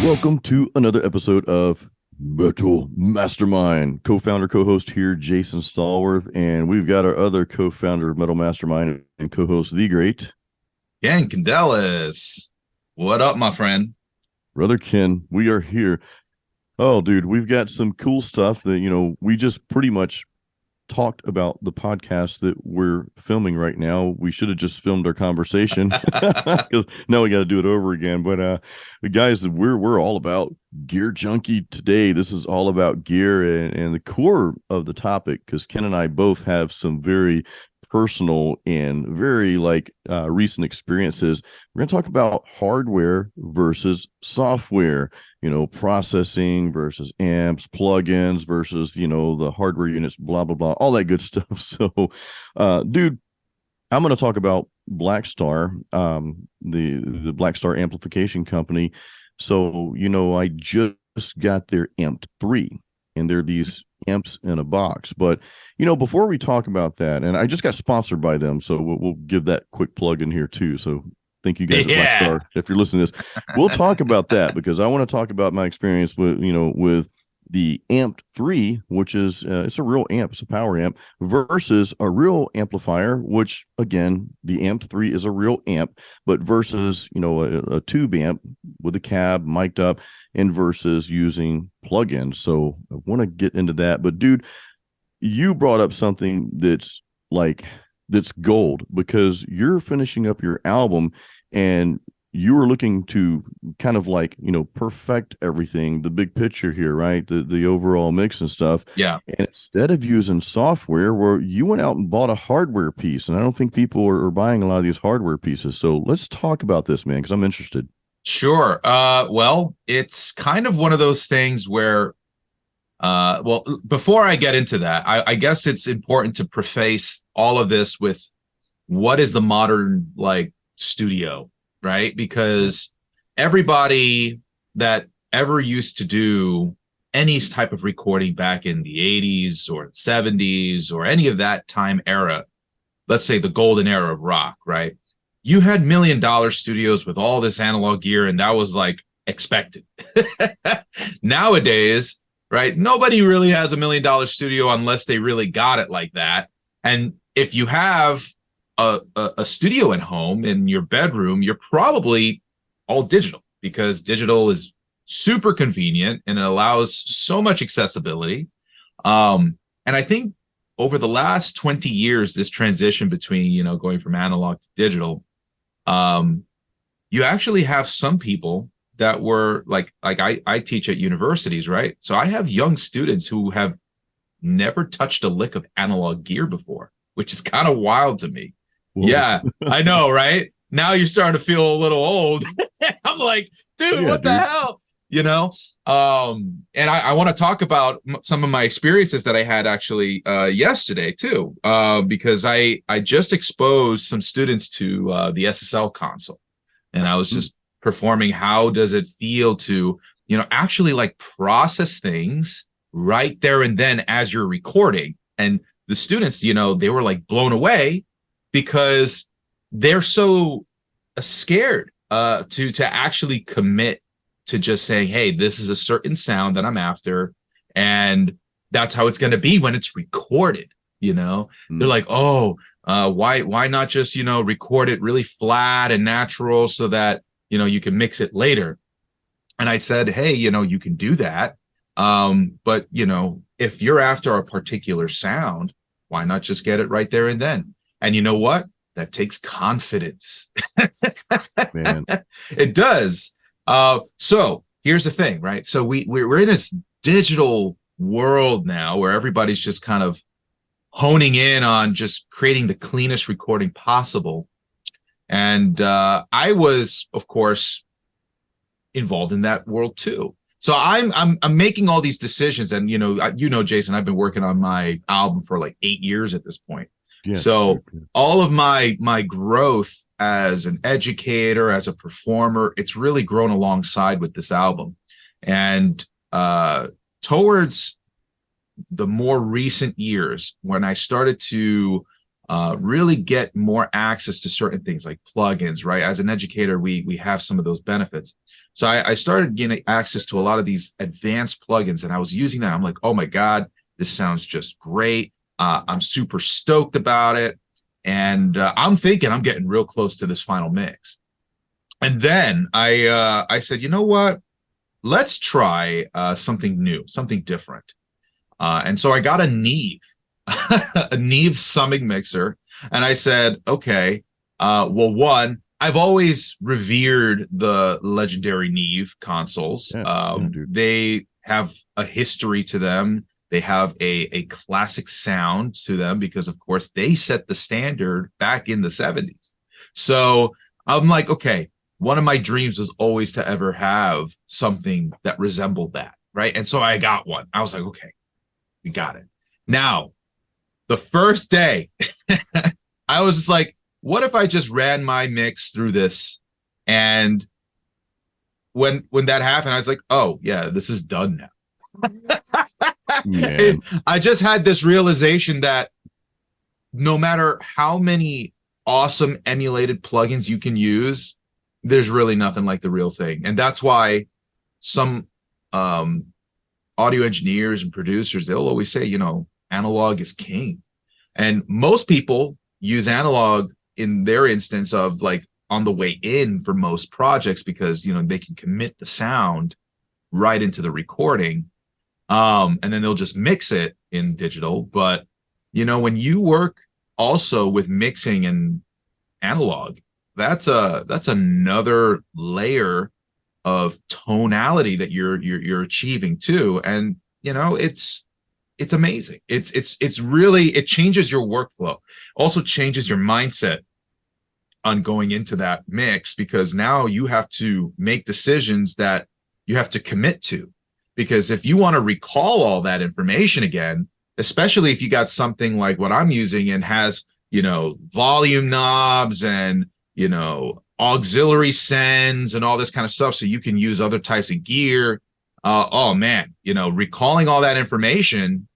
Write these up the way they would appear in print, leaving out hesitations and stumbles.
Welcome to another episode of Metal Mastermind. Co-founder, co-host here, Jason Stallworth, and we've got our other co-founder of Metal Mastermind and co-host, the great Ken Candelas. What up, my friend? Brother Ken. We are here. Oh, dude, we've got some cool stuff that, we just pretty much talked about the podcast that we're filming right now. We should have just filmed our conversation because now we got to do it over again. But guys, we're all about gear junkie today. This is all about gear and the core of the topic, because Ken and I both have some very personal and very recent experiences. We're going to talk about hardware versus software, processing versus amps, plugins versus, the hardware units, blah, blah, blah, all that good stuff. So, dude, I'm going to talk about Blackstar, the Blackstar amplification company. So, I just got their Amp 3, and they're these amps in a box. But, before we talk about that, and I just got sponsored by them, so we'll give that quick plug in here too. So thank you guys at Blackstar if you're listening to this. We'll talk about that because I want to talk about my experience with the Amp 3, which is it's a real amp, it's a power amp, versus a real amplifier, which again, the Amp 3 is a real amp, but versus a tube amp with a cab mic'd up, and versus using plugins. So I want to get into that. But dude, you brought up something that's gold, because you're finishing up your album and you were looking to kind of perfect everything, the big picture here, right? The overall mix and stuff. Yeah. And instead of using software, where you went out and bought a hardware piece, and I don't think people are buying a lot of these hardware pieces. So let's talk about this, man, because I'm interested. Sure. Well, it's kind of one of those things where, before I get into that, I guess it's important to preface all of this with what is the modern studio, right? Because everybody that ever used to do any type of recording back in the 80s or 70s or any of that time era, let's say the golden era of rock, right? You had $1 million studios with all this analog gear, and that was expected. Nowadays, right, nobody really has $1 million studio unless they really got it like that. And if you have a studio at home in your bedroom, you're probably all digital, because digital is super convenient and it allows so much accessibility. And I think over the last 20 years, this transition between, going from analog to digital, you actually have some people that were I teach at universities, right? So I have young students who have never touched a lick of analog gear before, which is kind of wild to me. Whoa. Yeah, I know, right? Now you're starting to feel a little old. I'm like, dude, what the hell? And I want to talk about some of my experiences that I had actually yesterday too, because I just exposed some students to the SSL console, and I was just performing how does it feel to actually process things right there and then as you're recording. And the students, they were blown away, because they're so scared to actually commit to just saying, hey, this is a certain sound that I'm after, and that's how it's going to be when it's recorded. They're like, oh, why not just record it really flat and natural so that you can mix it later. And I said, hey, you can do that, but if you're after a particular sound, why not just get it right there and then? And you know what? That takes confidence. Man. It does. So here's the thing, right? So we're in this digital world now where everybody's just kind of honing in on just creating the cleanest recording possible. And I was, of course, involved in that world too. So I'm making all these decisions, and Jason, I've been working on my album for 8 years at this point. Yeah, so all of my growth as an educator, as a performer, it's really grown alongside with this album. And towards the more recent years, when I started to really get more access to certain things like plugins, right? As an educator, we have some of those benefits. So I started getting access to a lot of these advanced plugins, and I was using that. I'm like, oh my God, this sounds just great. I'm super stoked about it. And I'm thinking I'm getting real close to this final mix. And then I said, you know what? Let's try something new, something different. And so I got a Neve, a Neve summing mixer. And I said, okay, well, one, I've always revered the legendary Neve consoles. They have a history to them. They have a classic sound to them because, of course, they set the standard back in the 70s. So I'm like, okay, one of my dreams was always to ever have something that resembled that, right? And so I got one. I was like, okay, we got it. Now, the first day, I was just like, what if I just ran my mix through this? And when that happened, I was like, oh, yeah, this is done now. I just had this realization that no matter how many awesome emulated plugins you can use, there's really nothing like the real thing. And that's why some audio engineers and producers, they'll always say, you know, analog is king. And most people use analog in their instance of like on the way in for most projects because, you know, they can commit the sound right into the recording. And then they'll just mix it in digital. But, you know, when you work also with mixing and analog, that's another layer of tonality that you're achieving too. And, you know, it's amazing. It's really, it changes your workflow, also changes your mindset on going into that mix, because now you have to make decisions that you have to commit to. Because if you want to recall all that information again, especially if you got something like what I'm using and has, you know, volume knobs and, you know, auxiliary sends and all this kind of stuff, so you can use other types of gear. Oh man, you know, recalling all that information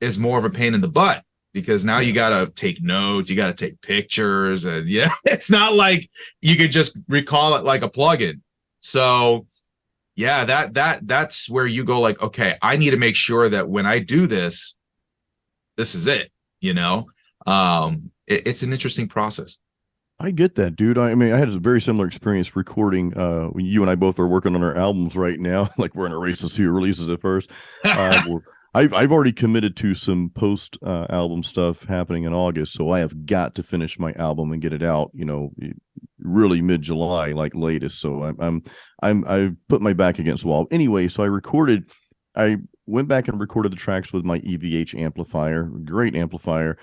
is more of a pain in the butt because now you got to take notes, you got to take pictures, and yeah, it's not like you could just recall it like a plugin. So yeah, that's where you go like, okay, I need to make sure that when I do this, this is it, you know. It's an interesting process. I get that, dude. I mean, I had a very similar experience recording. You and I both are working on our albums right now. Like we're in a race to see who releases it first. I've already committed to some post album stuff happening in August, so I have got to finish my album and get it out. You know, really mid July, like latest. So I put my back against the wall anyway. So I went back and recorded the tracks with my EVH amplifier, great amplifier,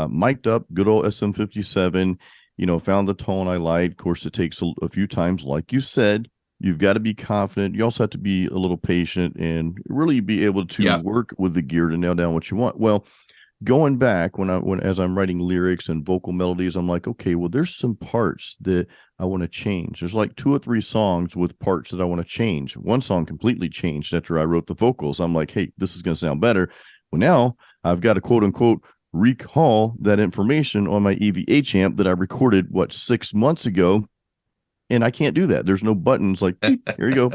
mic'd up, good old SM57. You know, found the tone I liked. Of course, it takes a few times, like you said. You've got to be confident. You also have to be a little patient and really be able to work with the gear to nail down what you want. Well, going back as I'm writing lyrics and vocal melodies, I'm like, okay, well, there's some parts that I want to change. There's like 2 or 3 songs with parts that I want to change. One song completely changed after I wrote the vocals. I'm like, hey, this is going to sound better. Well, now I've got to quote unquote recall that information on my EVH amp that I recorded 6 months ago, and I can't do that. There's no buttons like beep, here you go.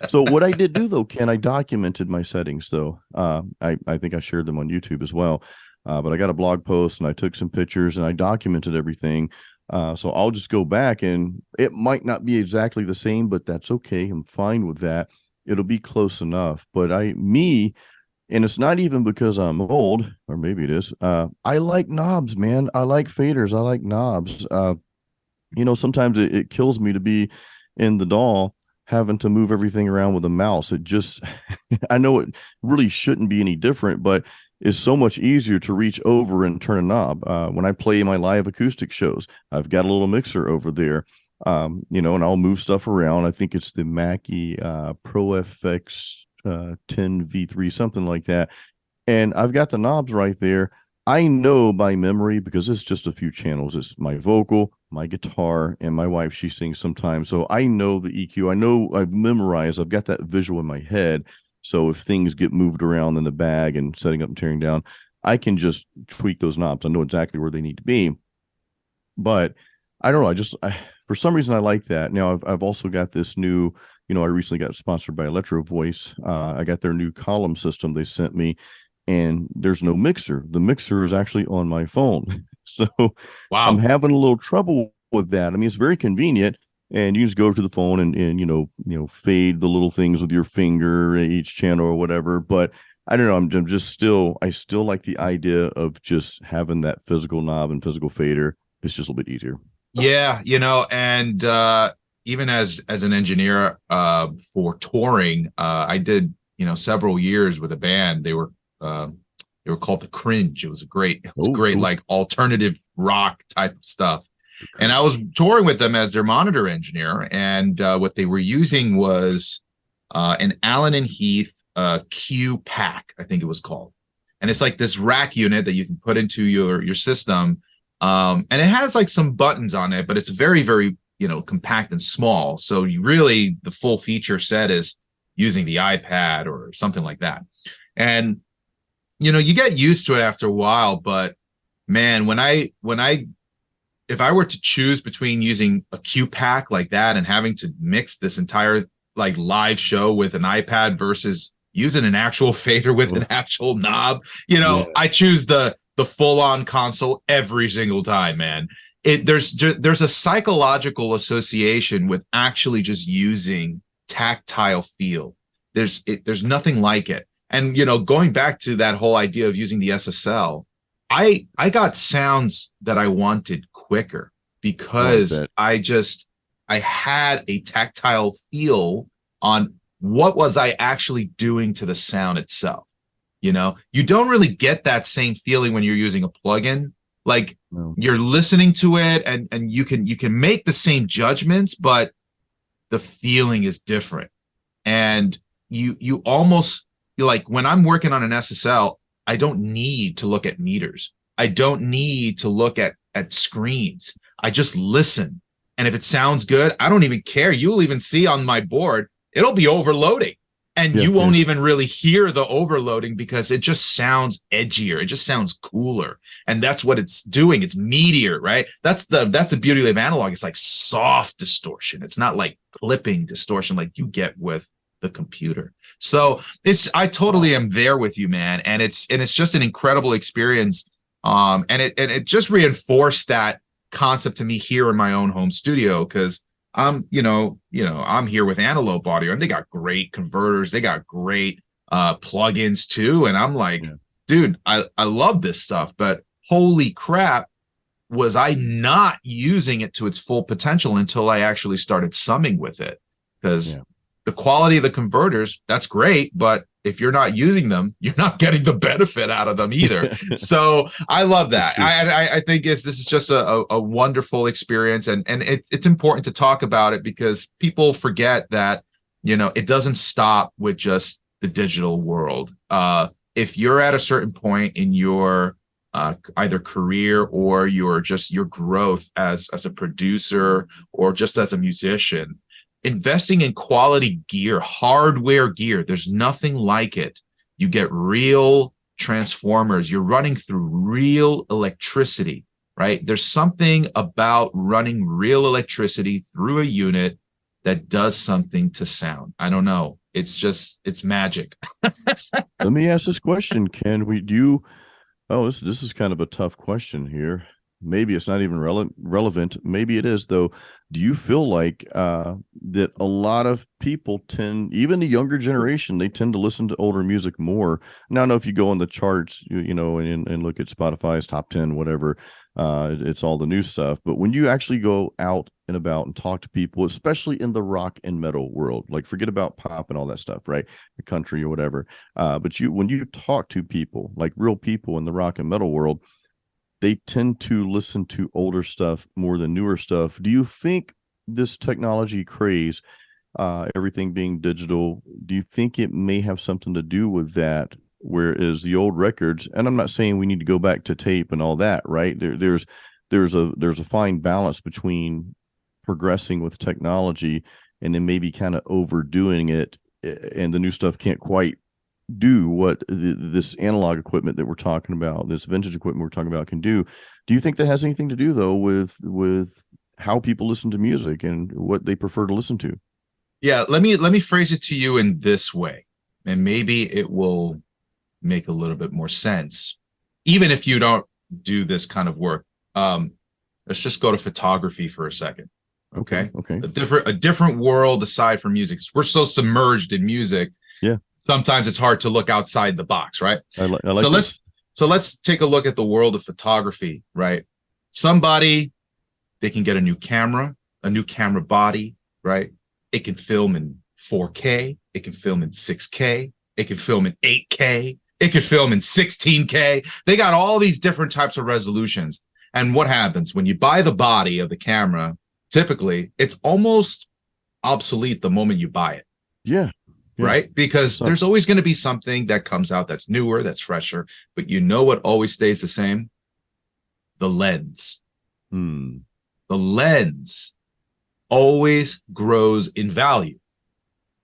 So what I did do though, Ken, I documented my settings though. I think I shared them on YouTube as well, but I got a blog post and I took some pictures and I documented everything. So I'll just go back, and it might not be exactly the same, but that's okay. I'm fine with that. It'll be close enough. But and it's not even because I'm old, or maybe it is. I like knobs, man. I like faders. I like knobs. You know, sometimes it kills me to be in the DAW having to move everything around with a mouse. It just, I know it really shouldn't be any different, but it's so much easier to reach over and turn a knob. When I play my live acoustic shows, I've got a little mixer over there. You know, and I'll move stuff around. I think it's the Mackie Pro FX 10 V3, something like that. And I've got the knobs right there. I know by memory, because it's just a few channels. It's my vocal, my guitar, and my wife. She sings sometimes. So I know the EQ. I know I've memorized. I've got that visual in my head. So if things get moved around in the bag and setting up and tearing down, I can just tweak those knobs. I know exactly where they need to be. But I don't know. For some reason I like that. Now I've also got this new, I recently got sponsored by Electro Voice. I got their new column system they sent me, and there's no mixer. The mixer is actually on my phone. So I'm Wow. having a little trouble with that. I mean, it's very convenient, and you just go to the phone and fade the little things with your finger each channel or whatever. But I don't know. I'm just I still like the idea of just having that physical knob and physical fader. It's just a little bit easier. Yeah, and even as an engineer for touring, I did, several years with a band. They were called The Cringe. It was Oh, great cool. like alternative rock type of stuff. And I Cringe. was touring with them as their monitor engineer, and what they were using was an Allen and Heath Q pack, I think it was called. And it's like this rack unit that you can put into your system. And it has like some buttons on it, but it's very, very, compact and small. So you really, the full feature set is using the iPad or something like that. And, you get used to it after a while, but man, if I were to choose between using a Q pack like that and having to mix this entire like live show with an iPad versus using an actual fader with an Oh, actual knob, yeah. I choose the full on console every single time, man. There's a psychological association with actually just using tactile feel. There's nothing like it. And going back to that whole idea of using the SSL, I got sounds that I wanted quicker Oh, I because bet. I had a tactile feel on what was I actually doing to the sound itself. You don't really get that same feeling when you're using a plugin. Like No. you're listening to it and you can make the same judgments, but the feeling is different. And you almost like when I'm working on an SSL, I don't need to look at meters. I don't need to look at screens. I just listen. And if it sounds good, I don't even care. You'll even see on my board, it'll be overloading. And Yeah, you yeah. won't even really hear the overloading because it just sounds edgier. It just sounds cooler. And that's what it's doing. It's meatier, right? That's the beauty of analog. It's like soft distortion. It's not like clipping distortion like you get with the computer. So I totally am there with you, man. And it's just an incredible experience. And it just reinforced that concept to me here in my own home studio because I'm here with Antelope Audio and they got great converters, they got great plugins too. And I'm like, Yeah. dude, I love this stuff, but holy crap, was I not using it to its full potential until I actually started summing with it. Because Yeah. the quality of the converters, that's great, but if you're not using them, you're not getting the benefit out of them either. So I love That's that. true. I think this is just a wonderful experience, and it's important to talk about it because people forget that it doesn't stop with just the digital world. If you're at a certain point in your either career or your growth as a producer or just as a musician, investing in quality gear, hardware gear, there's nothing like it. You get real transformers, you're running through real electricity, right? There's something about running real electricity through a unit that does something to sound. I don't know. It's magic. Let me ask this question. Can we do Oh, this is kind of a tough question here. Maybe it's not even relevant. Maybe it is though. Do you feel like that a lot of people tend, even the younger generation, they tend to listen to older music more? Now, I know if you go on the charts, and look at Spotify's top 10, whatever, it's all the new stuff. But when you actually go out and about and talk to people, especially in the rock and metal world, like forget about pop and all that stuff, right? The country or whatever. But when you talk to people, like real people in the rock and metal world, they tend to listen to older stuff more than newer stuff. Do you think this technology craze, everything being digital, do you think it may have something to do with that? Whereas the old records, and I'm not saying we need to go back to tape and all that, right? There's a fine balance between progressing with technology and then maybe kind of overdoing it, and the new stuff can't quite do what this analog equipment that we're talking about, this vintage equipment we're talking about, can do. Do you think that has anything to do though with how people listen to music and what they prefer to listen to? Yeah, let me phrase it to you in this way, and maybe it will make a little bit more sense, even if you don't do this kind of work. Let's just go to photography for a second. Okay. Okay. A different world aside from music. We're so submerged in music. Yeah. Sometimes it's hard to look outside the box, right? I like so this. let's take a look at the world of photography, right? Somebody, they can get a new camera body, right? It can film in 4K, it can film in 6K, it can film in 8K, it can film in 16K. They got all these different types of resolutions. And what happens when you buy the body of the camera? Typically, it's almost obsolete the moment you buy it. Yeah. Right? Because there's always going to be something that comes out that's newer, that's fresher. But you know what always stays the same? The lens. Hmm. The lens always grows in value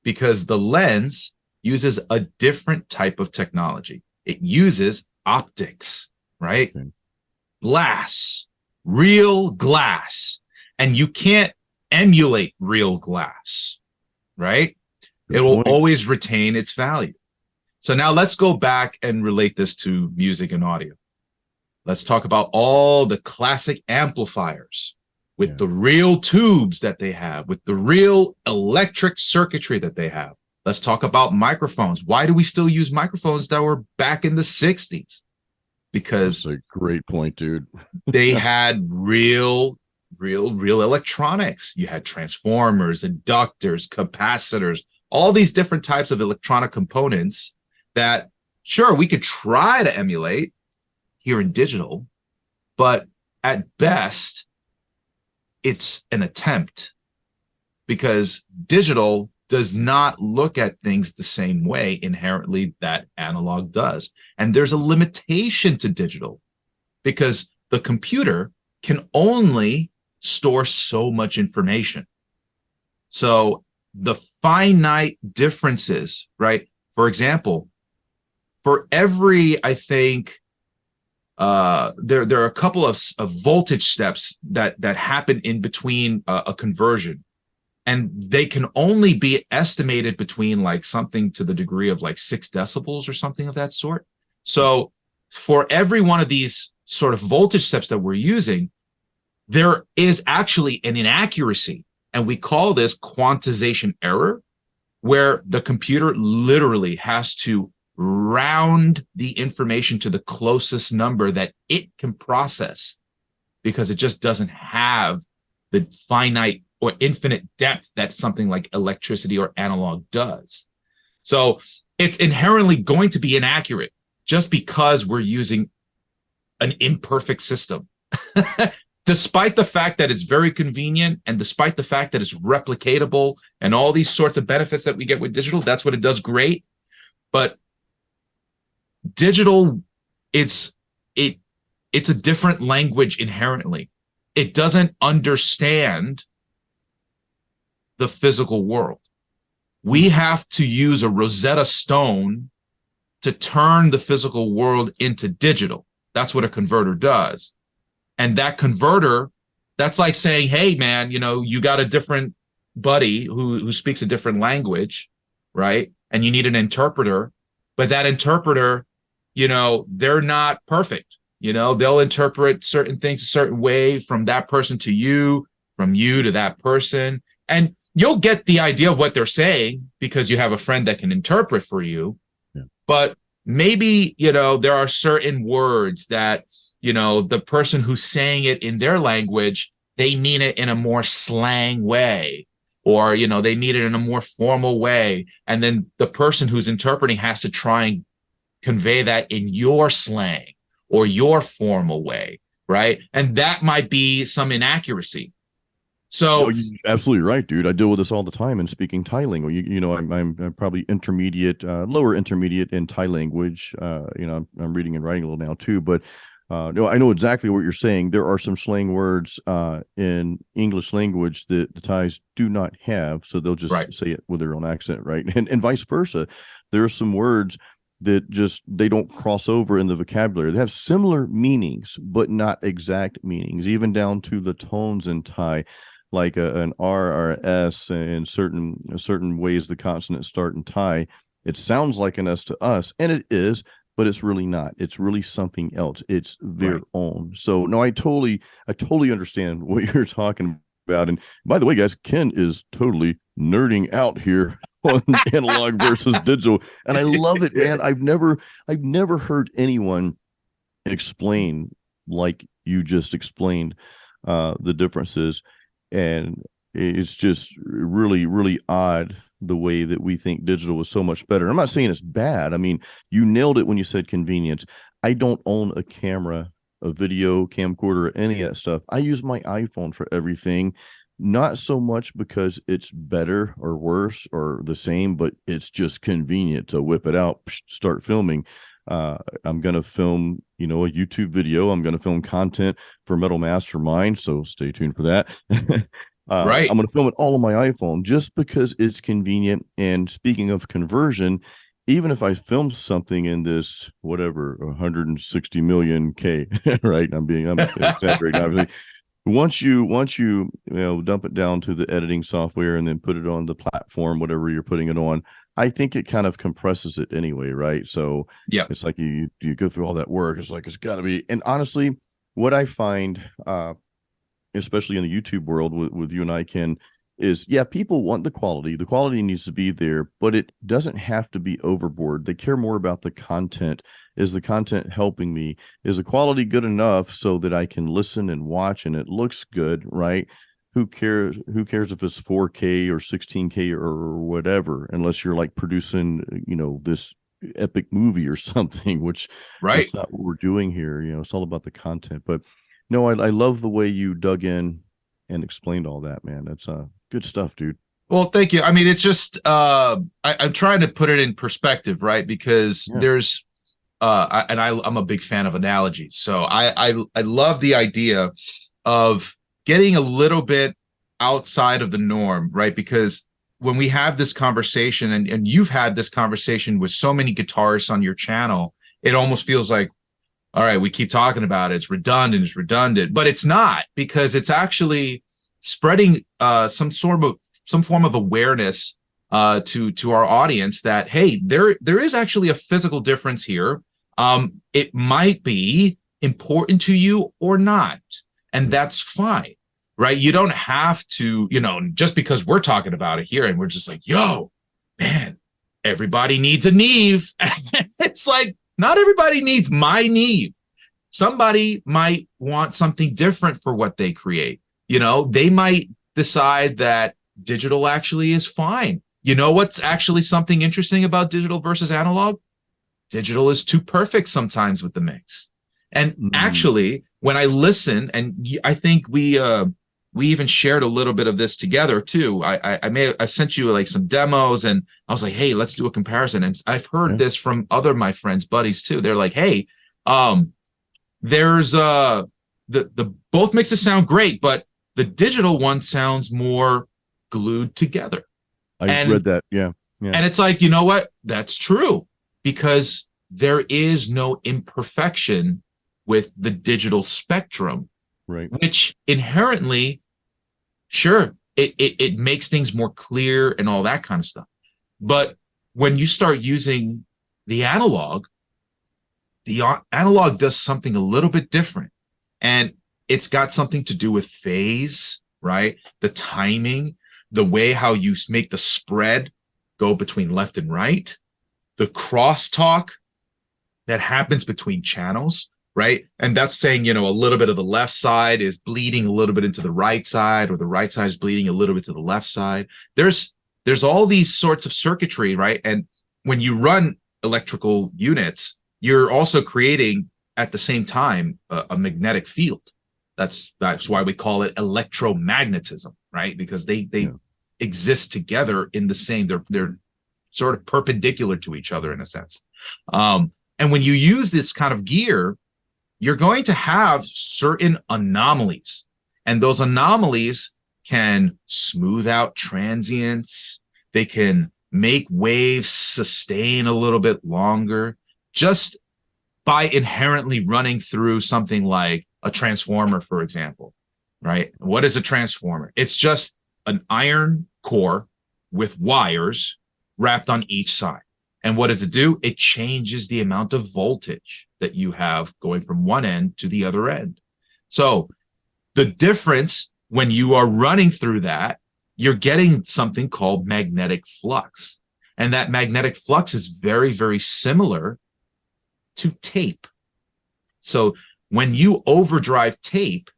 because the lens uses a different type of technology. It uses optics, right? Okay. Glass, real glass. And you can't emulate real glass, right? It will always retain its value. So now let's go back and relate this to music and audio. Let's talk about all the classic amplifiers with the real tubes that they have, with the real electric circuitry that they have. Let's talk about microphones. Why do we still use microphones that were back in the 60s? Because that's a great point, dude. They had real electronics. You had transformers, inductors, capacitors, all these different types of electronic components that, sure, we could try to emulate here in digital, but at best, it's an attempt because digital does not look at things the same way inherently that analog does. And there's a limitation to digital because the computer can only store so much information. So the finite differences, right? For example, for every, I think, there are a couple of voltage steps that happen in between a conversion, and they can only be estimated between like something to the degree of like 6 decibels or something of that sort. So for every one of these sort of voltage steps that we're using, there is actually an inaccuracy. And we call this quantization error, where the computer literally has to round the information to the closest number that it can process because it just doesn't have the finite or infinite depth that something like electricity or analog does. So it's inherently going to be inaccurate just because we're using an imperfect system. Despite the fact that it's very convenient and despite the fact that it's replicatable and all these sorts of benefits that we get with digital, that's what it does great. But digital, it's a different language inherently. It doesn't understand the physical world. We have to use a Rosetta Stone to turn the physical world into digital. That's what a converter does. And that converter, that's like saying, hey, man, you got a different buddy who speaks a different language, right? And you need an interpreter, but that interpreter, they're not perfect. They'll interpret certain things a certain way from that person to you, from you to that person. And you'll get the idea of what they're saying because you have a friend that can interpret for you. Yeah. But maybe, there are certain words that, the person who's saying it in their language, they mean it in a more slang way, or, they mean it in a more formal way. And then the person who's interpreting has to try and convey that in your slang or your formal way, right? And that might be some inaccuracy. So you're absolutely right, dude. I deal with this all the time in speaking Thai language. I'm probably intermediate, lower intermediate in Thai language. I'm reading and writing a little now too, but No, I know exactly what you're saying. There are some slang words in English language that the Thais do not have, so they'll Right. just say it with their own accent, right? And vice versa. There are some words that just they don't cross over in the vocabulary. They have similar meanings, but not exact meanings, even down to the tones in Thai, like an R or a S, and certain ways the consonants start in Thai. It sounds like an S to us, and it is, but it's really not. It's really something else. It's their Right. own. So no, I totally understand what you're talking about. And by the way, guys, Ken is totally nerding out here on analog versus digital, and I love it, man. I've never heard anyone explain like you just explained the differences, and it's just really, really odd the way that we think digital was so much better. I'm not saying it's bad. I mean, you nailed it when you said convenience. I don't own a camera, a video camcorder, or any of that stuff. I use my iPhone for everything. Not so much because it's better or worse or the same, but it's just convenient to whip it out, start filming. I'm going to film, a YouTube video. I'm going to film content for Metal Mastermind. So stay tuned for that. Right. I'm going to film it all on my iPhone just because it's convenient. And speaking of conversion, even if I film something in this, whatever, 160 million K, right? I'm exaggerating, obviously. Once you dump it down to the editing software and then put it on the platform, whatever you're putting it on, I think it kind of compresses it anyway, right? So Yeah. it's like you go through all that work. It's like it's got to be. And honestly, what I find, especially in the YouTube world with you and I, Ken, is yeah, people want the quality. The quality needs to be there, but it doesn't have to be overboard. They care more about the content. Is the content helping me? Is the quality good enough so that I can listen and watch and it looks good, right? Who cares? Who cares if it's 4K or 16K or whatever, unless you're like producing, this epic movie or something, which Right. that's not what we're doing here. It's all about the content. But no, I love the way you dug in and explained all that, man. That's good stuff, dude. Well, thank you. I mean, it's just I'm trying to put it in perspective, right? Because Yeah. there's I'm a big fan of analogies. So I love the idea of getting a little bit outside of the norm, right? Because when we have this conversation, and you've had this conversation with so many guitarists on your channel, it almost feels like, all right, we keep talking about it. It's redundant, but it's not, because it's actually spreading some form of awareness to our audience that, hey, there is actually a physical difference here. It might be important to you or not, and that's fine, right? You don't have to, just because we're talking about it here and we're just like, yo, man, everybody needs a Neve. It's like, not everybody needs my Neve. Somebody might want something different for what they create. They might decide that digital actually is fine. You know what's actually something interesting about digital versus analog? Digital is too perfect sometimes with the mix. And Mm, actually, when I listen, and I think we even shared a little bit of this together too. I sent you like some demos, and I was like, hey, let's do a comparison. And I've heard yeah. this from other my friends, buddies too. They're like, hey, there's the both mixes sound great, but the digital one sounds more glued together. I read And that. Yeah. Yeah. and it's like, you know what? That's true, because there is no imperfection with the digital spectrum, Right. which inherently, sure, it makes things more clear and all that kind of stuff. But when you start using the analog does something a little bit different. And it's got something to do with phase, right? The timing, the way how you make the spread go between left and right, the crosstalk that happens between channels, right? And that's saying, a little bit of the left side is bleeding a little bit into the right side, or the right side is bleeding a little bit to the left side. There's all these sorts of circuitry, right? And when you run electrical units, you're also creating at the same time a magnetic field. That's why we call it electromagnetism, right? Because they Yeah. exist together in the same. They're sort of perpendicular to each other in a sense. And when you use this kind of gear, you're going to have certain anomalies, and those anomalies can smooth out transients. They can make waves sustain a little bit longer just by inherently running through something like a transformer, for example, right? What is a transformer? It's just an iron core with wires wrapped on each side. And what does it do? It changes the amount of voltage that you have going from one end to the other end. So the difference when you are running through that, you're getting something called magnetic flux. And that magnetic flux is very, very similar to tape. So when you overdrive tape,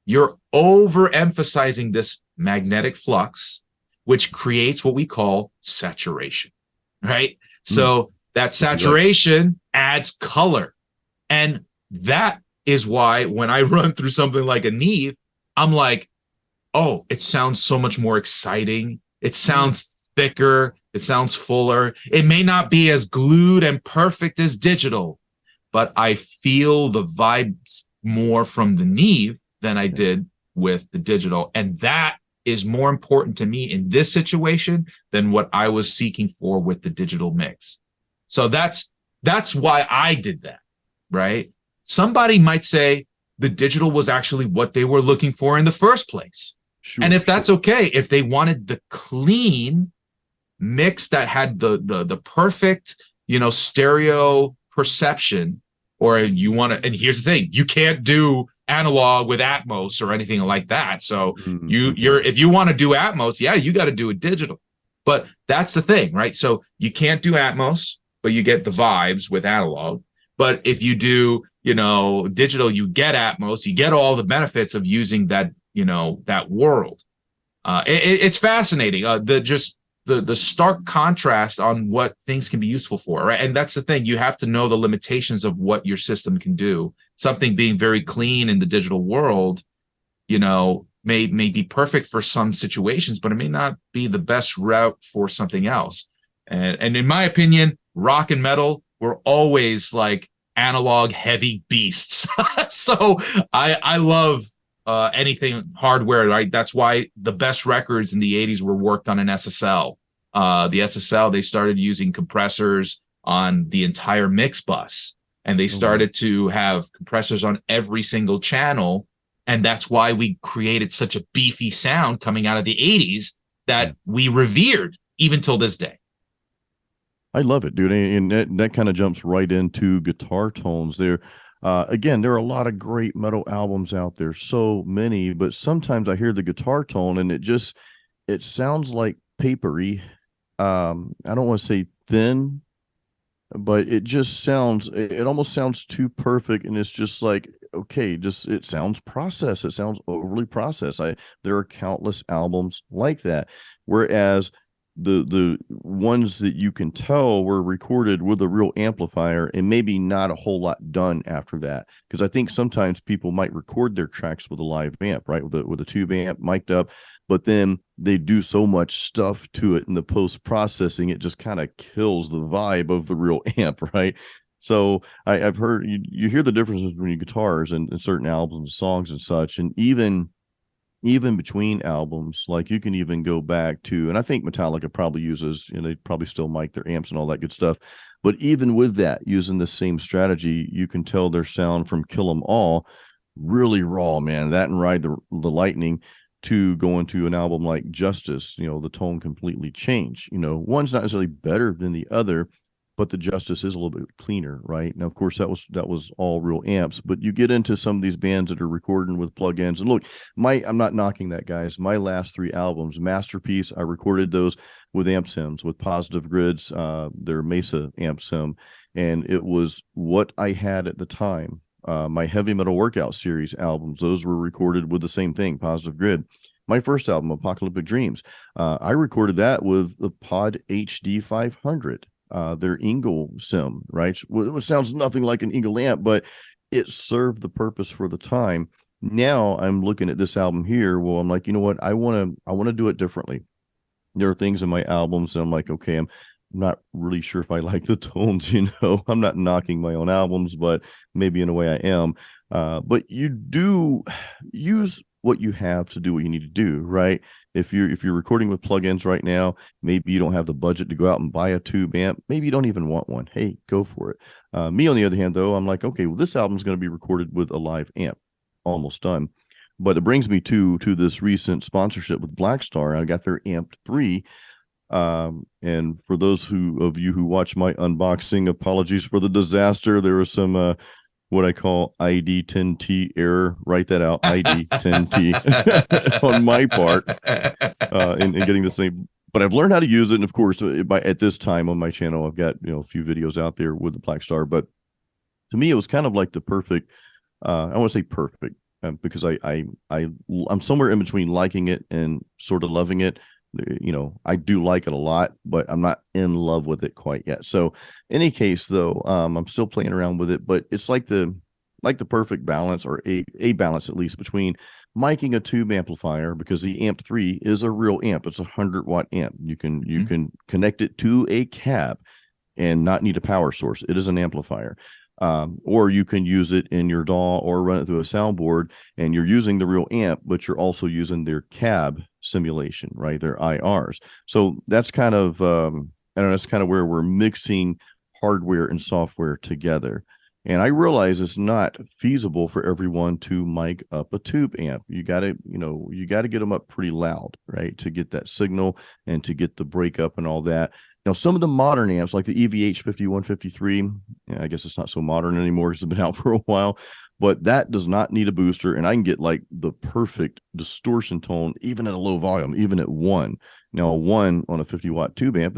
you're overemphasizing this magnetic flux, which creates what we call saturation, right? So that saturation adds color. And that is why when I run through something like a Neve, I'm like, oh, it sounds so much more exciting. It sounds thicker. It sounds fuller. It may not be as glued and perfect as digital, but I feel the vibes more from the Neve than I did with the digital. And that is more important to me in this situation than what I was seeking for with the digital mix. So that's why I did that, right? Somebody might say the digital was actually what they were looking for in the first place. Sure, and if that's okay, if they wanted the clean mix that had the perfect, stereo perception, or you want to, and here's the thing, you can't do analog with Atmos or anything like that. So if you want to do Atmos, yeah, you got to do it digital. But that's the thing, right? So you can't do Atmos, but you get the vibes with analog. But if you do, digital, you get Atmos, you get all the benefits of using that, that world. It's fascinating. The stark contrast on what things can be useful for, right? And that's the thing. You have to know the limitations of what your system can do. Something being very clean in the digital world, may be perfect for some situations, but it may not be the best route for something else. And in my opinion, rock and metal were always like analog heavy beasts. So I love anything hardware, right? That's why the best records in the 80s were worked on an SSL. The SSL, they started using compressors on the entire mix bus, and they started to have compressors on every single channel. And that's why we created such a beefy sound coming out of the 80s that we revered even till this day. I love it, dude. And that kind of jumps right into guitar tones there. Again, there are a lot of great metal albums out there, so many, but sometimes I hear the guitar tone and it sounds like papery. I don't want to say thin, but it almost sounds too perfect. And it's just like, okay, it sounds processed. It sounds overly processed. There are countless albums like that. Whereas the ones that you can tell were recorded with a real amplifier and maybe not a whole lot done after that, because I think sometimes people might record their tracks with a live amp, right, with a tube amp mic'd up, but then they do so much stuff to it in the post processing, it just kind of kills the vibe of the real amp, right? So I've heard you hear the differences between guitars and certain albums and songs and such, and even between albums, like you can even go back to, and I think Metallica probably uses, they probably still mic their amps and all that good stuff. But even with that, using the same strategy, you can tell their sound from Kill 'Em All really raw, man. That and Ride the Lightning to go into an album like Justice, the tone completely changed. One's not necessarily better than the other, but the Justice is a little bit cleaner, right? Now, of course, that was all real amps, but you get into some of these bands that are recording with plugins. And look, I'm not knocking that, guys. My last 3 albums, Masterpiece, I recorded those with amp sims, with Positive Grids, their Mesa amp sim, and it was what I had at the time. My Heavy Metal Workout Series albums, those were recorded with the same thing, Positive Grid. My first album, Apocalyptic Dreams, I recorded that with the Pod HD 500. Their Engel sim, right? It sounds nothing like an Engel amp, but it served the purpose for the time. Now I'm looking at this album here. Well, I'm like, you know what? I want to do it differently. There are things in my albums that I'm like, okay, not really sure if I like the tones. You know, I'm not knocking my own albums, but maybe in a way I am. But you do use what you have to do what you need to do, right? If you're recording with plugins right now, maybe you don't have the budget to go out and buy a tube amp. Maybe you don't even want one. Hey, go for it. Me, on the other hand, though, I'm like, okay, well, this album's going to be recorded with a live amp, almost done. But it brings me to this recent sponsorship with Blackstar. I got their Amp 3. And for those of you who watch my unboxing, apologies for the disaster. There was some what I call ID 10T error. Write that out, ID 10T on my part in getting this thing. But I've learned how to use it, and of course, at this time on my channel, I've got a few videos out there with the Blackstar. But to me, it was kind of like the perfect. I want to say perfect because I'm somewhere in between liking it and sort of loving it. I do like it a lot, but I'm not in love with it quite yet. So in any case, though, I'm still playing around with it, but it's like the perfect balance, or a balance at least, between miking a tube amplifier, because the Amp 3 is a real amp. It's a 100-watt amp. You can connect it to a cab and not need a power source. It is an amplifier. Or you can use it in your DAW or run it through a soundboard, and you're using the real amp, but you're also using their cab simulation, right? Their IRs. So that's kind of, that's kind of where we're mixing hardware and software together. And I realize it's not feasible for everyone to mic up a tube amp. You got to get them up pretty loud, right? To get that signal and to get the breakup and all that. Now, some of the modern amps, like the EVH 5153, I guess it's not so modern anymore because it's been out for a while, but that does not need a booster, and I can get like the perfect distortion tone even at a low volume, even at 1. Now, a 1 on a 50-watt tube amp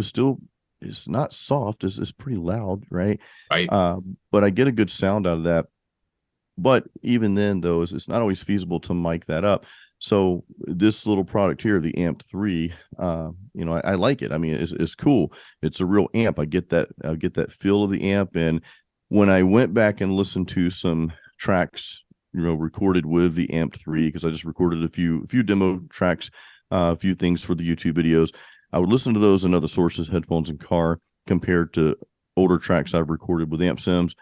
is not soft, it's pretty loud, right? Right. But I get a good sound out of that. But even then, though, it's not always feasible to mic that up. So this little product here, the Amp 3, I like it. I mean, it's cool. It's a real amp. I get that feel of the amp. And when I went back and listened to some tracks, recorded with the Amp 3, because I just recorded a few demo tracks, a few things for the YouTube videos, I would listen to those in other sources, headphones and car, compared to older tracks I've recorded with amp sims.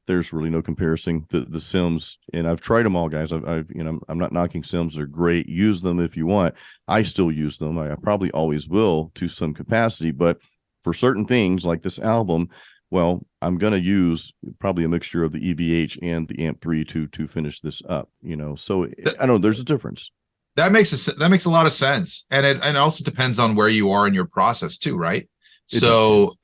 There's really no comparison to the sims, and I've tried them all, guys. I'm not knocking sims. They're great. Use them if you want. I still use them. I probably always will to some capacity, but for certain things like this album, well, I'm going to use probably a mixture of the EVH and the Amp 3 to finish this up, so I know there's a difference. That makes a lot of sense. And it also depends on where you are in your process too, right? So,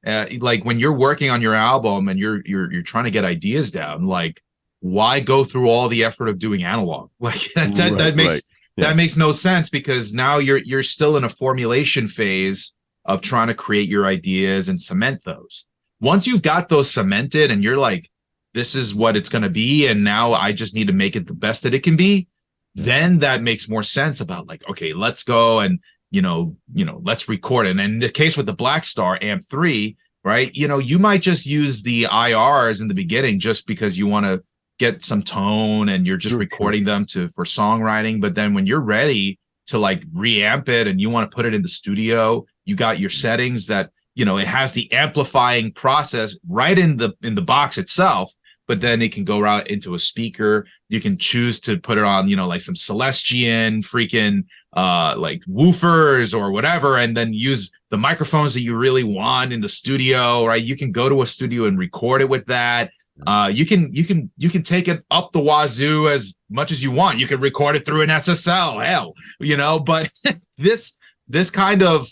like when you're working on your album and you're trying to get ideas down, like why go through all the effort of doing analog? Like that makes no sense, because now you're still in a formulation phase of trying to create your ideas and cement those. Once you've got those cemented and you're like, this is what it's going to be, and now I just need to make it the best that it can be, then that makes more sense about like, okay, let's go and let's record it. And in the case with the Blackstar Amp 3, right, you might just use the IRs in the beginning just because you want to get some tone and you're just recording them for songwriting. But then when you're ready to like reamp it and you want to put it in the studio, you got your settings that, it has the amplifying process right in the box itself, but then it can go out into a speaker. You can choose to put it on, like some Celestian freaking like woofers or whatever, and then use the microphones that you really want in the studio, right? You can go to a studio and record it with that. You can take it up the wazoo as much as you want. You can record it through an SSL, hell, but this kind of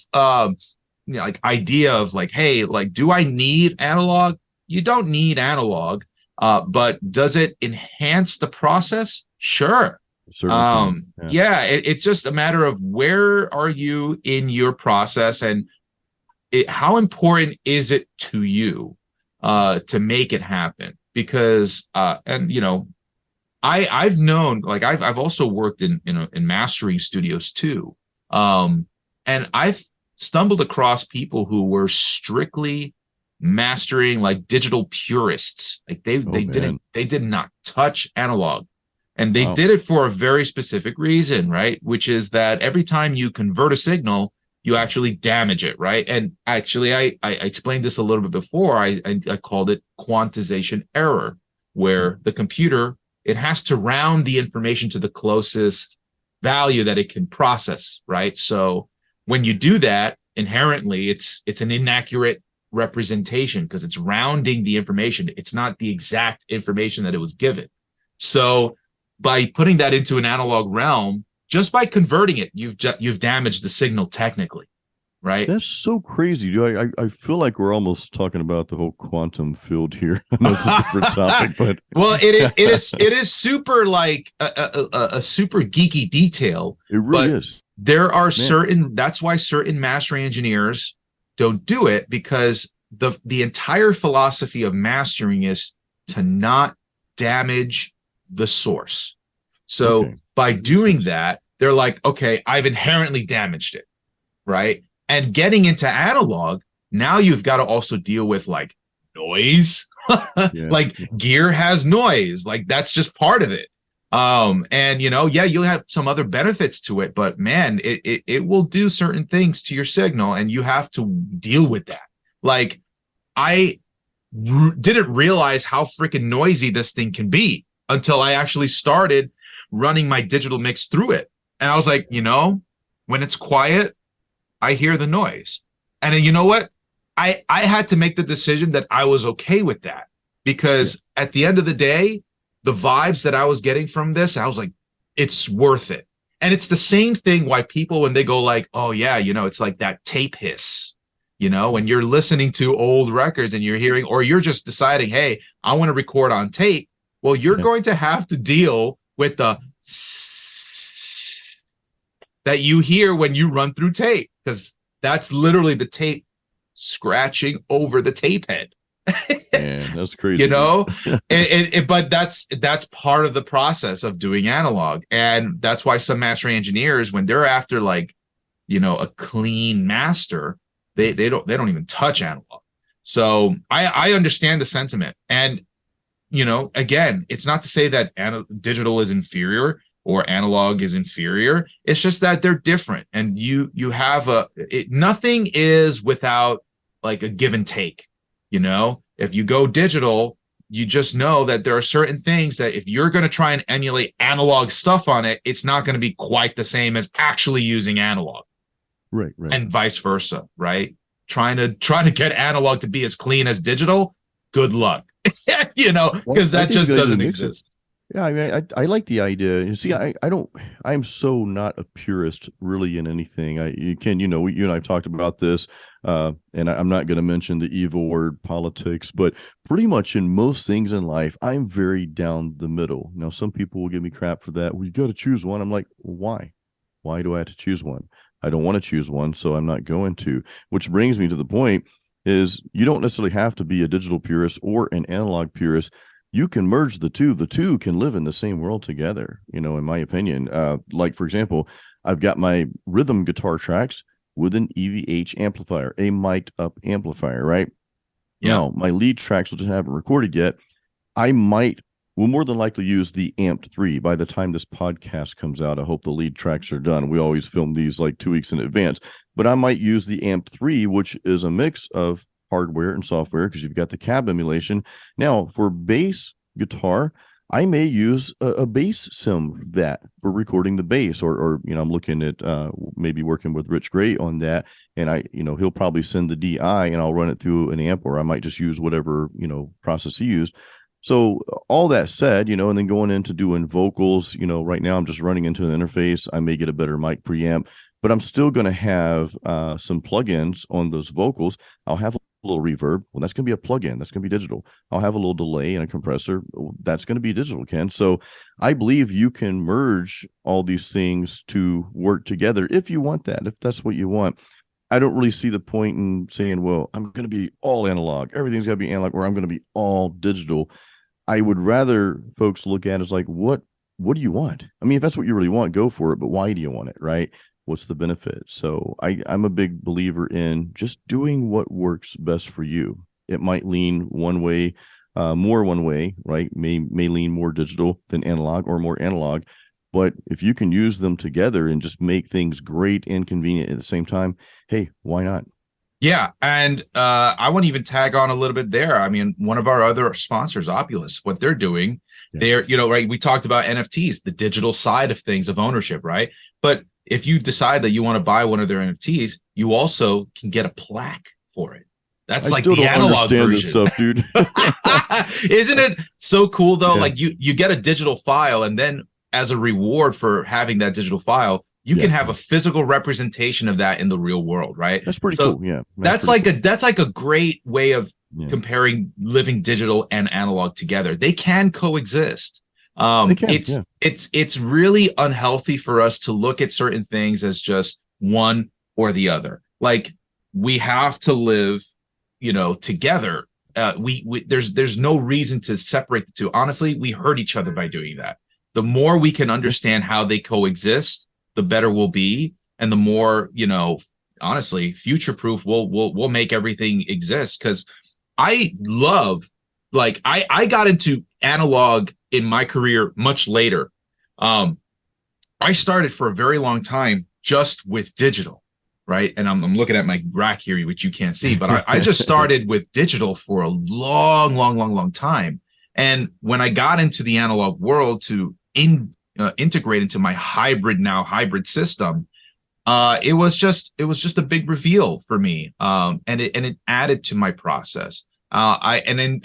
like idea of like, hey, like, do I need analog? You don't need analog. But does it enhance the process? Sure. It's just a matter of where are you in your process, and how important is it to you to make it happen? Because I've known, like I've also worked in mastering studios too, and I've stumbled across people who were strictly mastering, like digital purists. Like they did not touch analog, and they did it for a very specific reason, right? Which is that every time you convert a signal, you actually damage it, right? And actually, I explained this a little bit before. I called it quantization error, where the computer, it has to round the information to the closest value that it can process, right? So when you do that, inherently, it's an inaccurate representation because it's rounding the information. It's not the exact information that it was given. So by putting that into an analog realm, just by converting it, you've damaged the signal technically, right? That's so crazy, dude. I feel like we're almost talking about the whole quantum field here. I know it's a different topic, but well, it is super like a super geeky detail. it really But is. there are Man. that's why certain mastering engineers don't do it, because the entire philosophy of mastering is to not damage the source. So Okay. by That makes doing sense. that, they're like, okay, I've inherently damaged it, right? And getting into analog, now you've got to also deal with like noise. Yeah. Like gear has noise, like that's just part of it. And yeah, you'll have some other benefits to it, but man, it will do certain things to your signal, and you have to deal with that. Like I didn't realize how freaking noisy this thing can be until I actually started running my digital mix through it. And I was like, when it's quiet, I hear the noise. And then you know what? I had to make the decision that I was okay with that, because at the end of the day, the vibes that I was getting from this, I was like, it's worth it. And it's the same thing why people, when they go like, oh yeah, it's like that tape hiss, when you're listening to old records and you're hearing, or you're just deciding, hey, I want to record on tape. Well, you're Yeah. going to have to deal with the that you hear when you run through tape, because that's literally the tape scratching over the tape head. Man, that's you crazy, dude. know but that's part of the process of doing analog, and that's why some mastering engineers, when they're after like a clean master, they don't even touch analog. So I understand the sentiment, and again, it's not to say that digital is inferior or analog is inferior. It's just that they're different, and you have nothing is without like a give and take. If you go digital, you just know that there are certain things that if you're going to try and emulate analog stuff on it, it's not going to be quite the same as actually using analog, Right, right. and vice versa, right? Trying to get analog to be as clean as digital, good luck. Well, because I that think it's a just good idea to doesn't mix it. exist. Yeah, I mean, I like the idea. You see, I don't. I'm so not a purist really in anything. Ken, you and I've talked about this, and I'm not going to mention the evil word politics, but pretty much in most things in life, I'm very down the middle. Now, some people will give me crap for that. Well, you got to choose one. I'm like, why? Why do I have to choose one? I don't want to choose one, so I'm not going to. Which brings me to the point: is you don't necessarily have to be a digital purist or an analog purist. You can merge the two. The two can live in the same world together, in my opinion. Like, for example, I've got my rhythm guitar tracks with an EVH amplifier, a mic'd up amplifier, right? Yeah. Now, my lead tracks, which I haven't recorded yet, will more than likely use the Amped 3 by the time this podcast comes out. I hope the lead tracks are done. We always film these like 2 weeks in advance, but I might use the Amped 3, which is a mix of hardware and software because you've got the cab emulation. Now, for bass guitar, I may use a bass sim that for recording the bass, or I'm looking at maybe working with Rich Gray on that, and he'll probably send the DI and I'll run it through an amp, or I might just use whatever process he used. So all that said, and then going into doing vocals, right now I'm just running into an interface. I may get a better mic preamp, but I'm still going to have some plugins on those vocals. I'll have a little reverb. Well, that's going to be a plugin. That's going to be digital. I'll have a little delay and a compressor. That's going to be digital, Ken. So I believe you can merge all these things to work together if you want that, if that's what you want. I don't really see the point in saying, well, I'm going to be all analog. Everything's got to be analog, or I'm going to be all digital. I would rather folks look at it as like, what do you want? I mean, if that's what you really want, go for it. But why do you want it, right? What's the benefit? So I'm a big believer in just doing what works best for you. It might lean one way, more one way, right? May lean more digital than analog, or more analog. But if you can use them together and just make things great and convenient at the same time, hey, why not? Yeah, and I want to even tag on a little bit there. I mean, one of our other sponsors, Opulus, what they're doing, Yeah. they're, right, we talked about NFTs, the digital side of things of ownership, right? But if you decide that you want to buy one of their NFTs, you also can get a plaque for it. That's I like still the don't analog understand this version. stuff, dude. Isn't it so cool though? Yeah. Like you get a digital file, and then as a reward for having that digital file, you Yeah, can have a physical representation of that in the real world, right? that's pretty So cool. Yeah, that's pretty like cool. that's like a great way of Yeah, comparing living digital and analog together. They can coexist. they can. It's Yeah, it's really unhealthy for us to look at certain things as just one or the other. Like we have to live, together. We there's no reason to separate the two. Honestly, we hurt each other by doing that. The more we can yeah. understand how they coexist, the better we'll be, and the more, honestly, future proof we'll make everything exist. Because I love, like, I got into analog in my career much later. um I started for a very long time just with digital, right? And I'm looking at my rack here, which you can't see, but I just started with digital for a long, long, long, long time. And when I got into the analog world to integrate into my hybrid system, it was just a big reveal for me, and it added to my process. I and in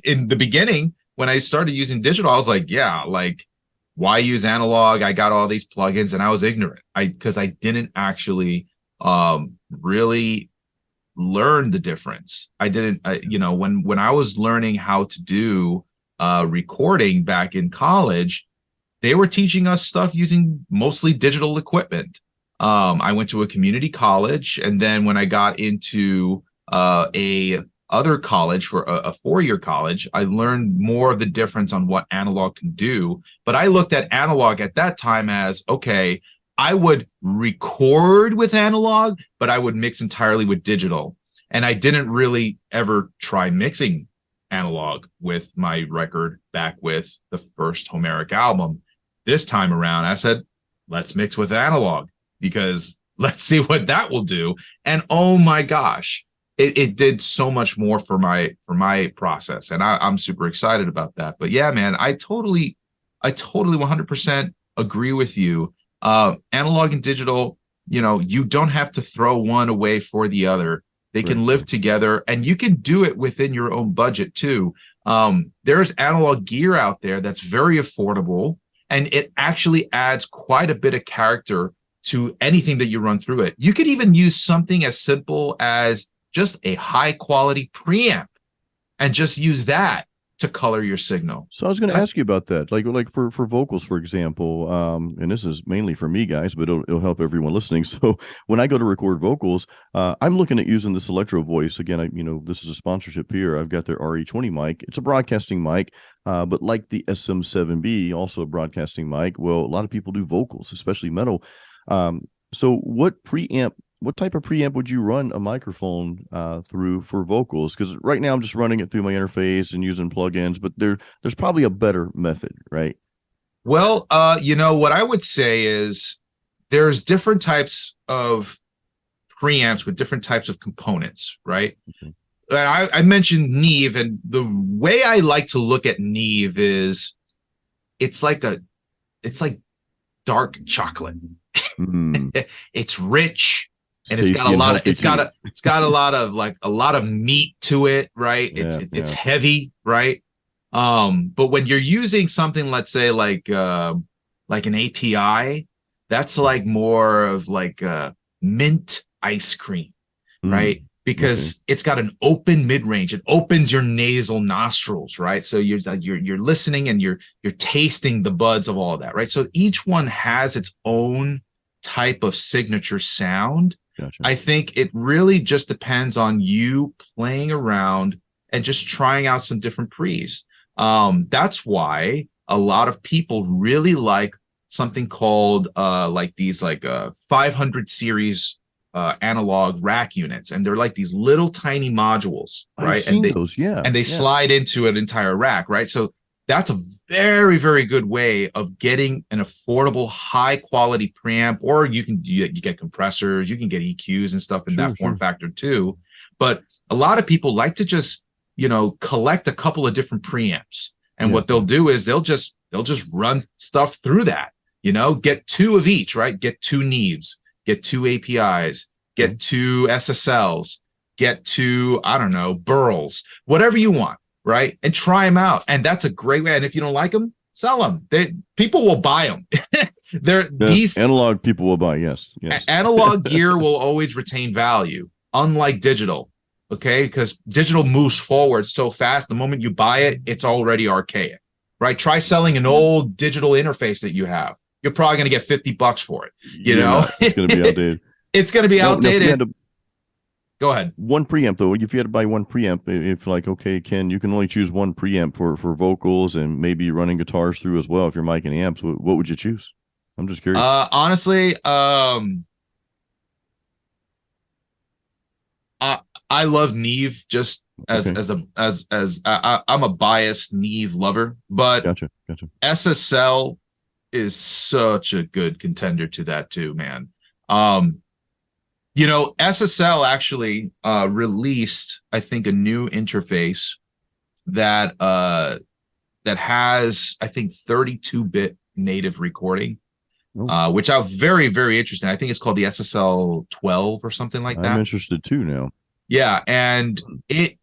in the beginning when I started using digital, I was like, yeah, like why use analog? I got all these plugins, and I was ignorant. Because I didn't actually really learn the difference. I didn't, when I was learning how to do recording back in college, they were teaching us stuff using mostly digital equipment. I went to a community college, and then when I got into a other college for a 4-year college, I learned more of the difference on what analog can do. But I looked at analog at that time as, okay, I would record with analog, but I would mix entirely with digital. And I didn't really ever try mixing analog with my record back with the first Homeric album. This time around, I said, let's mix with analog, because let's see what that will do. And oh my gosh, it did so much more for my process. And I'm super excited about that. But yeah, man, I totally 100% agree with you. Analog and digital, you don't have to throw one away for the other. They can live together, and you can do it within your own budget too. There's analog gear out there that's very affordable, and it actually adds quite a bit of character to anything that you run through it. You could even use something as simple as just a high quality preamp and just use that to color your signal. So I was going to ask you about that, like for vocals, for example. And this is mainly for me, guys, but it'll help everyone listening. So when I go to record vocals, I'm looking at using this Electro Voice again. This is a sponsorship here. I've got their RE20 mic. It's a broadcasting mic, but like the SM7B, also a broadcasting mic. Well, a lot of people do vocals, especially metal. So what type of preamp would you run a microphone through for vocals? Because right now I'm just running it through my interface and using plugins, but there's probably a better method, right? Well, what I would say is there's different types of preamps with different types of components, right? Okay. I mentioned Neve, and the way I like to look at Neve is it's like dark chocolate. It's rich, and it's got a lot of like a lot of meat to it, right? It's heavy, right? But when you're using something, let's say like an API, that's like more of like mint ice cream, right? Because it's got an open mid-range. It opens your nasal nostrils, right? So you're listening, and you're tasting the buds of all of that, right? So each one has its own type of signature sound. Gotcha. I think it really just depends on you playing around and just trying out some different pre's. That's why a lot of people really like something called like these 500 series analog rack units, and they're like these little tiny modules, right? I've seen those, yeah. And they slide into an entire rack, right? So that's a very, very good way of getting an affordable, high quality preamp, or you get compressors, you can get EQs and stuff in Sure, that form sure. factor too. But a lot of people like to just, collect a couple of different preamps. And Yeah, what they'll yeah. do is they'll just run stuff through that, get two of each, right? Get two Neves, get two APIs, get two SSLs, get two, I don't know, Burls, whatever you want, right? And try them out. And that's a great way. And if you don't like them, sell them. People will buy them. Yes, These analog people will buy. Yes, yes. analog gear will always retain value, unlike digital. Okay, because digital moves forward so fast. The moment you buy it, it's already archaic, right? Try selling an old digital interface that you have. You're probably going to get $50 for it. You're not. It's going to be outdated. It's going to be Now, if you outdated. had to, Go ahead. one preamp though, if you had to buy one preamp, if like, okay, Ken, you can only choose one preamp for vocals and maybe running guitars through as well. If you're miking amps, what would you choose? I'm just curious. Honestly, I love Neve just as Okay. I'm a biased Neve lover, but Gotcha. SSL is such a good contender to that too, man. SSL actually released, I think, a new interface that that has, I think, 32-bit native recording, Oh, which I'm very, very interested in. I think it's called the SSL 12 or something like I'm that. interested too now. Yeah, and it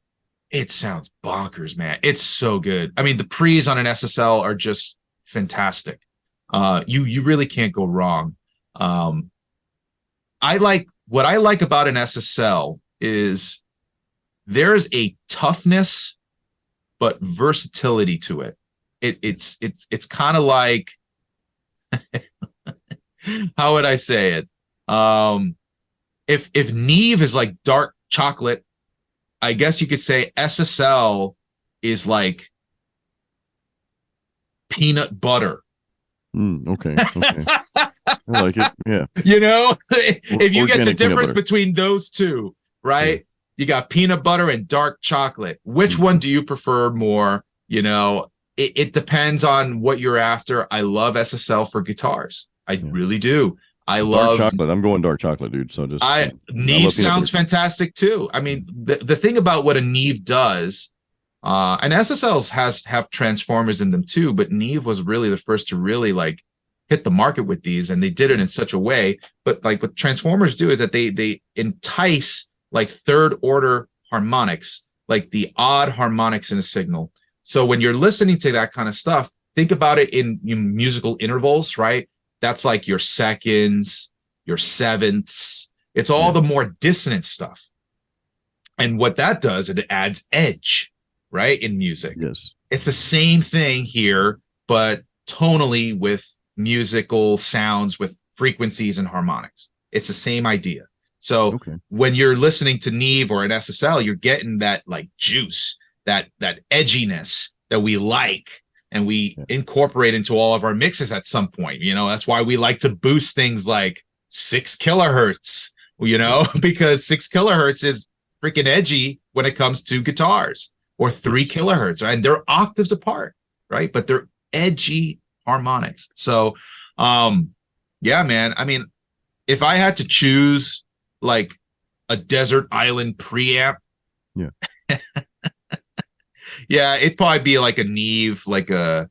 sounds bonkers, man. It's so good. I mean, the pre's on an SSL are just fantastic. You really can't go wrong. What I like about an SSL is there's a toughness but versatility to it. It's kind of like, how would I say it? If Neve is like dark chocolate, I guess you could say SSL is like peanut butter. Okay. I like it. Yeah. If you get the Organic peanut difference butter. between those two, right? Yeah. You got peanut butter and dark chocolate. Which one do you prefer more? It depends on what you're after. I love SSL for guitars. I Yeah. really do. I Dark love chocolate. I'm going dark chocolate, dude. So just I Neve love peanut sounds butter. fantastic too. I mean, the thing about what a Neve does, and SSLs have transformers in them too, but Neve was really the first to really like hit the market with these, and they did it in such a way. But like what transformers do is that they entice like third order harmonics, like the odd harmonics in a signal. So when you're listening to that kind of stuff, think about it in musical intervals, right? That's like your seconds, your sevenths. It's all the more dissonant stuff. And what that does, it adds edge, right? In music. Yes. It's the same thing here, but tonally with musical sounds, with frequencies and harmonics. It's the same idea. So when you're listening to Neve or an SSL, you're getting that like juice, that edginess that we like, and we incorporate into all of our mixes at some point. That's why we like to boost things like 6 kilohertz, because 6 kilohertz is freaking edgy when it comes to guitars, or 3 kilohertz, and they're octaves apart, right? But they're edgy harmonics. So, yeah, man. I mean, if I had to choose like a desert island preamp, yeah, it'd probably be like a Neve, like a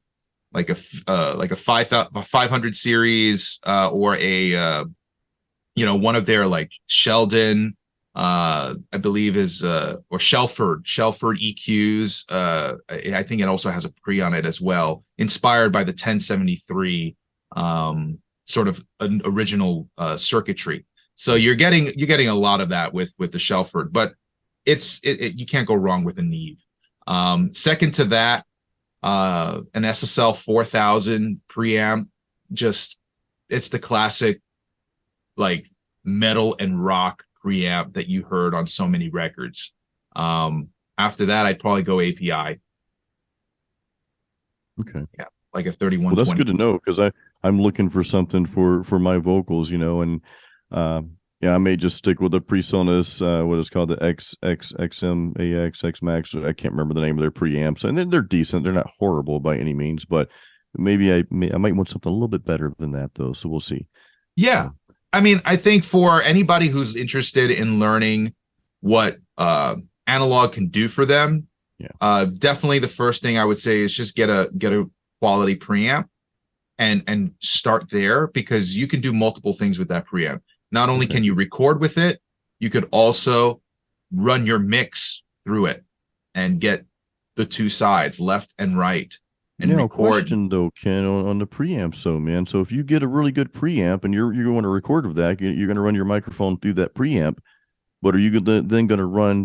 500 series, or a one of their like Sheldon, I believe is or Shelford EQs. I think it also has a pre on it as well, inspired by the 1073 sort of an original circuitry. So you're getting a lot of that with the Shelford, but you can't go wrong with a Neve. Second to that, an SSL 4000 preamp, just it's the classic like metal and rock preamp that you heard on so many records. After that, I'd probably go API. Okay. Yeah, like a 3120. Well, that's good to know, because I'm looking for something for my vocals, and Yeah, I may just stick with the PreSonus, what is called the XMAX, X Max. I can't remember the name of their preamps, and they're decent. They're not horrible by any means, but maybe I might want something a little bit better than that, though. So we'll see. Yeah. I mean, I think for anybody who's interested in learning what analog can do for them, Yeah. definitely the first thing I would say is just get a quality preamp and start there, because you can do multiple things with that preamp. Not only Okay. can you record with it, you could also run your mix through it and get the two sides, left and right, and Now, record. question though, Ken, on the preamp, so man, so if you get a really good preamp and you're going to record with that, you're going to run your microphone through that preamp, but are you then going to run,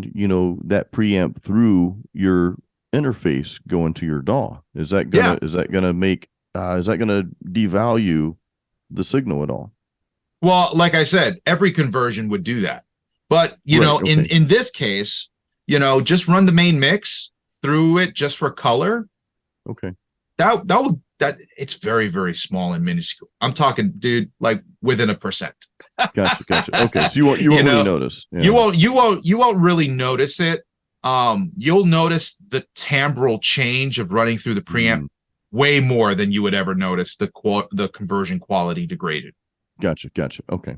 that preamp through your interface going to your DAW? Is that Yeah. gonna make is that gonna devalue the signal at all? Well, like I said, every conversion would do that. But, Right. Okay. in this case, just run the main mix through it just for color. Okay. That it's very, very small and minuscule. I'm talking, dude, like within 1%. Gotcha. Okay. So you won't really notice. Yeah. You won't really notice it. You'll notice the timbral change of running through the preamp way more than you would ever notice the conversion quality degraded. Gotcha. Okay.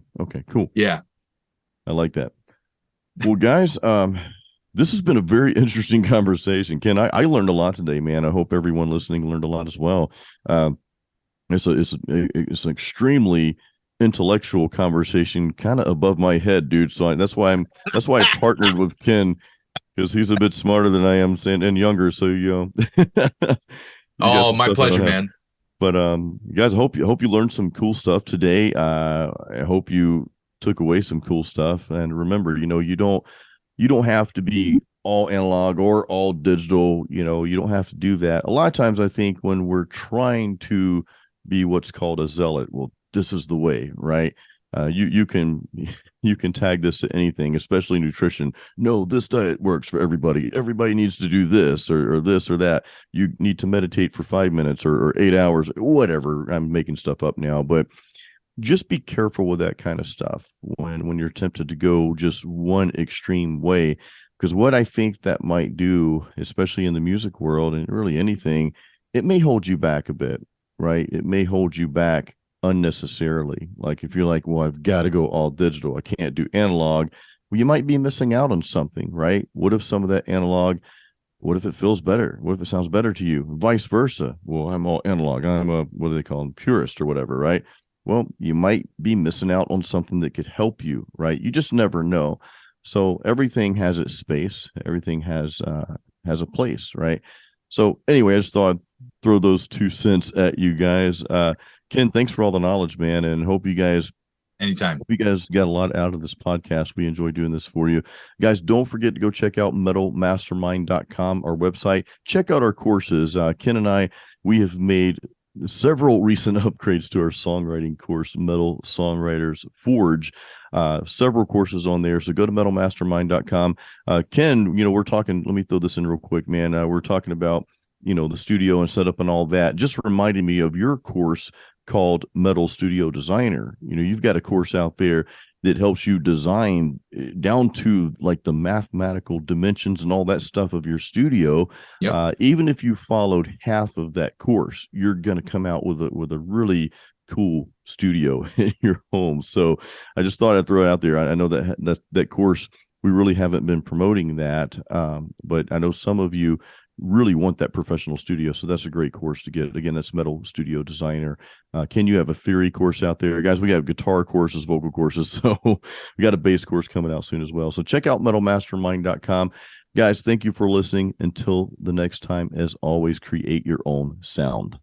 Cool. Yeah. I like that. Well, guys, this has been a very interesting conversation. Ken, I learned a lot today, man. I hope everyone listening learned a lot as well. It's an extremely intellectual conversation, kind of above my head, dude. So that's why I partnered with Ken, because he's a bit smarter than I am and younger. So you Oh, my pleasure, man. But guys, I hope you learned some cool stuff today. I hope you took away some cool stuff. And remember, you don't have to be all analog or all digital. You don't have to do that. A lot of times I think when we're trying to be what's called a zealot, well, this is the way, right? You can tag this to anything, especially nutrition. No, this diet works for everybody. Everybody needs to do this or this or that. You need to meditate for 5 minutes or 8 hours, whatever. I'm making stuff up now, but just be careful with that kind of stuff when you're tempted to go just one extreme way, because what I think that might do, especially in the music world and really anything, it may hold you back a bit, right? It may hold you back unnecessarily. Like if you're like, well, I've got to go all digital, I can't do analog. Well, you might be missing out on something, right? What if some of that analog, what if it feels better? What if it sounds better to you? Vice versa. Well, I'm all analog. I'm a, what do they call them? Purist or whatever, right? Well, you might be missing out on something that could help you, right? You just never know. So everything has its space. Everything has a place, right? So anyway, I just thought I'd throw those 2 cents at you guys. Ken, thanks for all the knowledge, man, and hope you guys got a lot out of this podcast. We enjoy doing this for you. Guys, don't forget to go check out metalmastermind.com, our website. Check out our courses. Ken and I, we have made several recent upgrades to our songwriting course, Metal Songwriters Forge. Several courses on there. So go to metalmastermind.com. Ken, we're talking, let me throw this in real quick, man. We're talking about, the studio and setup and all that. Just reminded me of your course called Metal Studio Designer. You've got a course out there that helps you design down to like the mathematical dimensions and all that stuff of your studio. Yep. Even if you followed half of that course, you're going to come out with a really cool studio in your home. So I just thought I'd throw it out there. I know that course, we really haven't been promoting that, but I know some of you really want that professional studio. So that's a great course to get. Again, that's Metal Studio Designer. Ken, you have a theory course out there. Guys, we have guitar courses, vocal courses. So we got a bass course coming out soon as well. So check out metalmastermind.com. Guys, thank you for listening. Until the next time, as always, create your own sound.